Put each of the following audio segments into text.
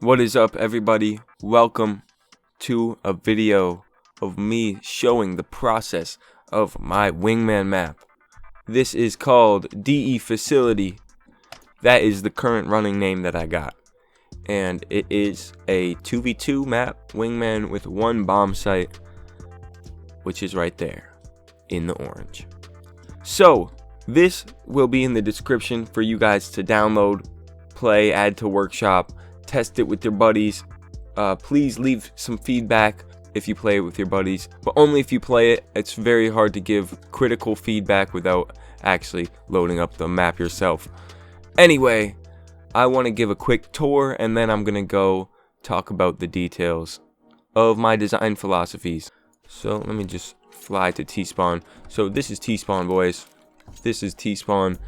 What is up, everybody? Welcome to a video of me showing the process of my Wingman map. This is called DE Facility. That is the current running name that I got. And it is a 2v2 map, Wingman with one bomb site, which is right there in the orange. So, this will be in the description for you guys to download, play, add to workshop, test it with your buddies. Please leave some feedback if you play it with your buddies, but only if you play it. It's very hard to give critical feedback without actually loading up the map yourself. Anyway, I want to give a quick tour and then I'm going to go talk about the details of my design philosophies. So let me just fly to T-spawn. So this is T-spawn, boys. This is T-spawn.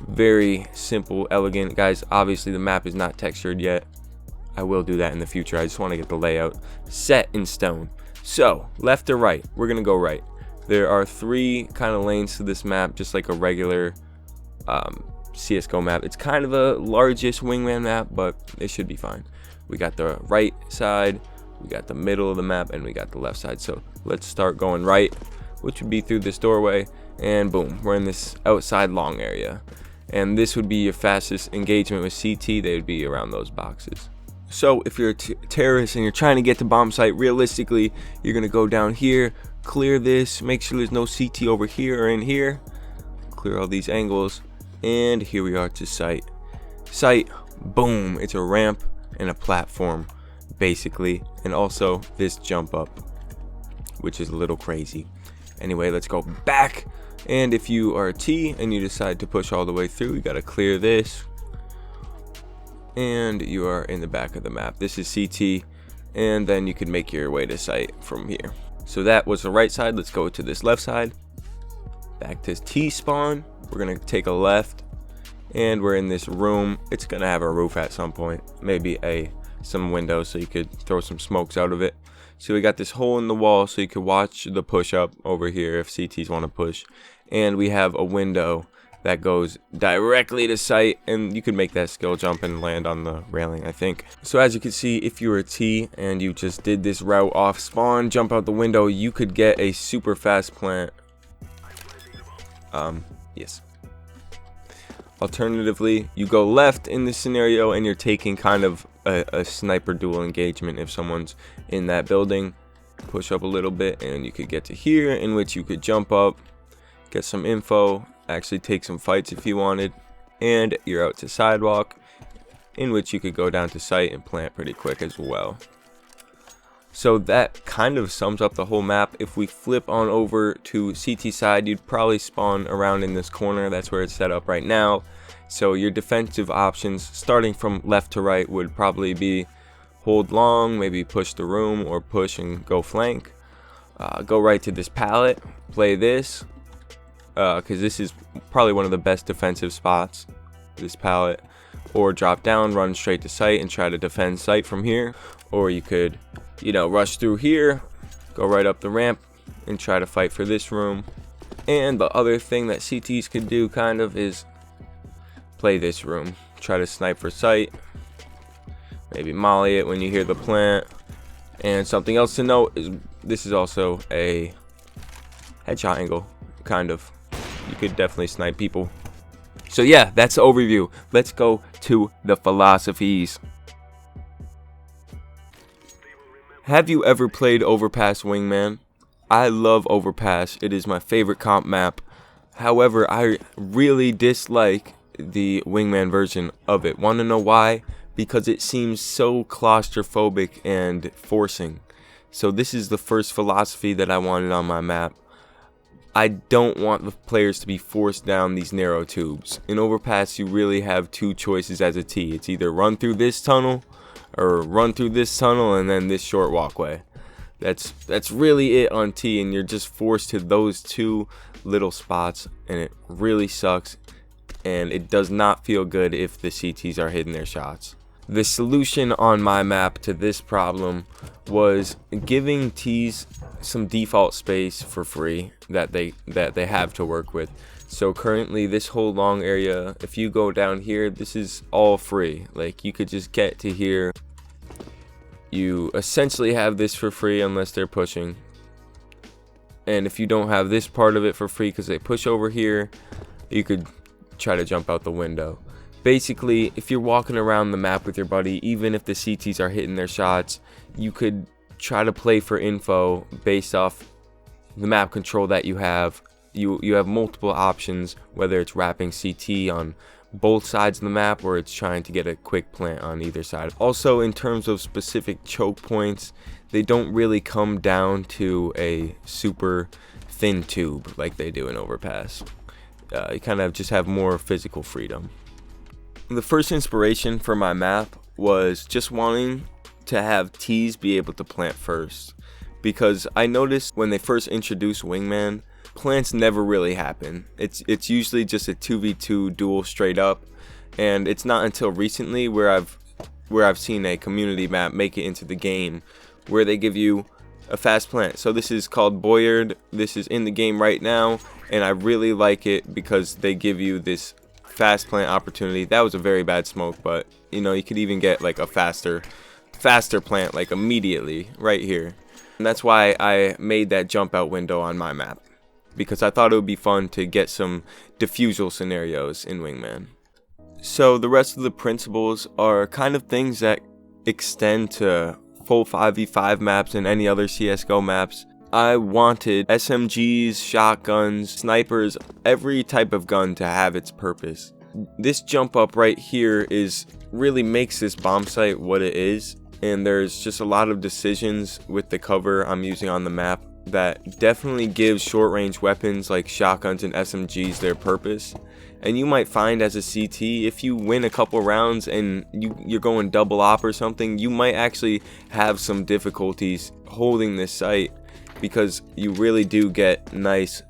Very simple, elegant. Guys, obviously the map is not textured yet. I will do that in the future. I just want to get the layout set in stone. So, left or right? We're going to go right. There are three kind of lanes to this map, just like a regular CSGO map. It's kind of a largest Wingman map, but it should be fine. We got the right side, we got the middle of the map, and we got the left side. So, let's start going right, which would be through this doorway. And boom, we're in this outside long area. And this would be your fastest engagement with CT. They would be around those boxes. So if you're a terrorist and you're trying to get to bomb site, realistically, you're going to go down here, clear this, make sure there's no CT over here or in here. Clear all these angles. And here we are to site. Site, boom, it's a ramp and a platform, basically. And also this jump up, which is a little crazy. Anyway, let's go back. And if you are a T and you decide to push all the way through, you got to clear this. And you are in the back of the map. This is CT. And then you can make your way to site from here. So that was the right side. Let's go to this left side. Back to T-spawn. We're going to take a left. And we're in this room. It's going to have a roof at some point. Maybe some windows so you could throw some smokes out of it. So we got this hole in the wall so you could watch the push up over here if CTs want to push. And we have a window that goes directly to site, and you could make that skill jump and land on the railing, I think. So as you can see, if you were a T and you just did this route off spawn, jump out the window, you could get a super fast plant. Yes. Alternatively, you go left in this scenario and you're taking kind of a sniper duel engagement. If someone's in that building, push up a little bit and you could get to here, in which you could jump up, get some info, actually take some fights if you wanted, and you're out to sidewalk, in which you could go down to site and plant pretty quick as well. So that kind of sums up the whole map. If we flip on over to CT side, you'd probably spawn around in this corner. That's where it's set up right now. So your defensive options starting from left to right would probably be hold long, maybe push the room, or push and go flank. Go right to this pallet, play this, because this is probably one of the best defensive spots, this pallet. Or drop down, run straight to site and try to defend site from here. Or you could, rush through here, go right up the ramp and try to fight for this room. And the other thing that CTs could do kind of is play this room, try to snipe for site, maybe molly it when you hear the plant. And something else to note is this is also a headshot angle, kind of. You could definitely snipe people. So yeah, that's the overview. Let's go to the philosophies. Have you ever played Overpass Wingman? I love Overpass. It is my favorite comp map. However, I really dislike the Wingman version of it. Want to know why? Because it seems so claustrophobic and forcing. So this is the first philosophy that I wanted on my map. I don't want the players to be forced down these narrow tubes. In Overpass, you really have two choices as a T. It's either run through this tunnel or run through this tunnel and then this short walkway. That's really it on T, and you're just forced to those two little spots, and it really sucks, and it does not feel good if the CTs are hitting their shots. The solution on my map to this problem was giving T's some default space for free that they have to work with. So currently this whole long area, if you go down here, this is all free. Like, you could just get to here you essentially have this for free unless they're pushing. And if you don't have this part of it for free because they push over here, you could try to jump out the window. Basically, if you're walking around the map with your buddy, even if the CTs are hitting their shots, you could try to play for info based off the map control that you have. You have multiple options, whether it's wrapping CT on both sides of the map or it's trying to get a quick plant on either side. Also, in terms of specific choke points, they don't really come down to a super thin tube like they do in Overpass. You kind of just have more physical freedom. The first inspiration for my map was just wanting to have T's be able to plant first, because I noticed when they first introduced Wingman, plants never really happen. It's usually just a 2v2 duel straight up, and it's not until recently where I've seen a community map make it into the game where they give you a fast plant. So this is called Boyard. This is in the game right now, and I really like it because they give you this fast plant opportunity. That was a very bad smoke, but you know, you could even get like a faster plant like immediately right here. And that's why I made that jump out window on my map, because I thought it would be fun to get some diffusal scenarios in Wingman. So the rest of the principles are kind of things that extend to full 5v5 maps and any other CSGO maps. I wanted SMGs, shotguns, snipers, every type of gun to have its purpose. This jump up right here really makes this bomb site what it is, and there's just a lot of decisions with the cover I'm using on the map that definitely gives short range weapons like shotguns and SMGs their purpose. And you might find as a CT, if you win a couple rounds and you're going double op or something, you might actually have some difficulties holding this site, because you really do get nice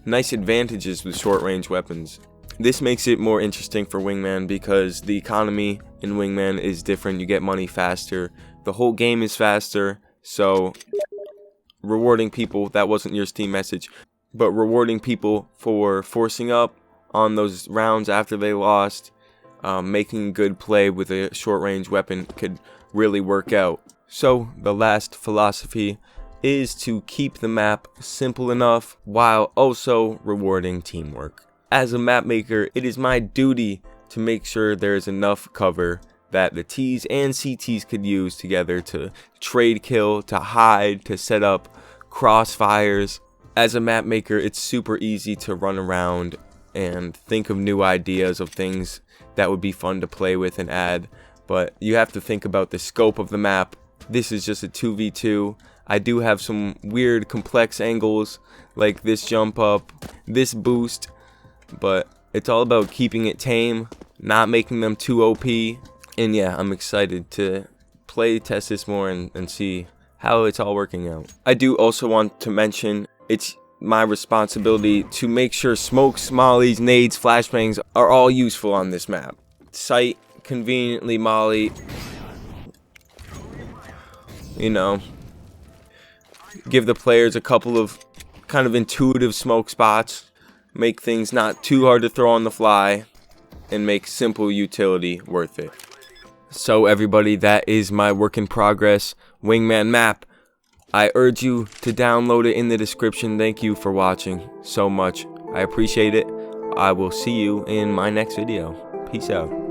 advantages with short range weapons. This makes it more interesting for Wingman because the economy in Wingman is different. You get money faster, the whole game is faster, so rewarding people, that wasn't your Steam message, but rewarding people for forcing up on those rounds after they lost, making good play with a short range weapon could really work out. So the last philosophy is to keep the map simple enough while also rewarding teamwork. As a map maker, it is my duty to make sure there is enough cover that the T's and CT's could use together to trade kill, to hide, to set up crossfires. As a map maker, it's super easy to run around and think of new ideas of things that would be fun to play with and add, but you have to think about the scope of the map. This is just a 2v2. I do have some weird complex angles like this jump up, this boost, but it's all about keeping it tame, not making them too OP. And yeah, I'm excited to play test this more and see how it's all working out. I do also want to mention it's my responsibility to make sure smokes, mollies, nades, flashbangs are all useful on this map. Sight, conveniently molly, you know, give the players a couple of kind of intuitive smoke spots, make things not too hard to throw on the fly, and make simple utility worth it. So everybody, that is my work in progress Wingman map. I urge you to download it in the description. Thank you for watching so much. I appreciate it. I will see you in my next video. Peace out.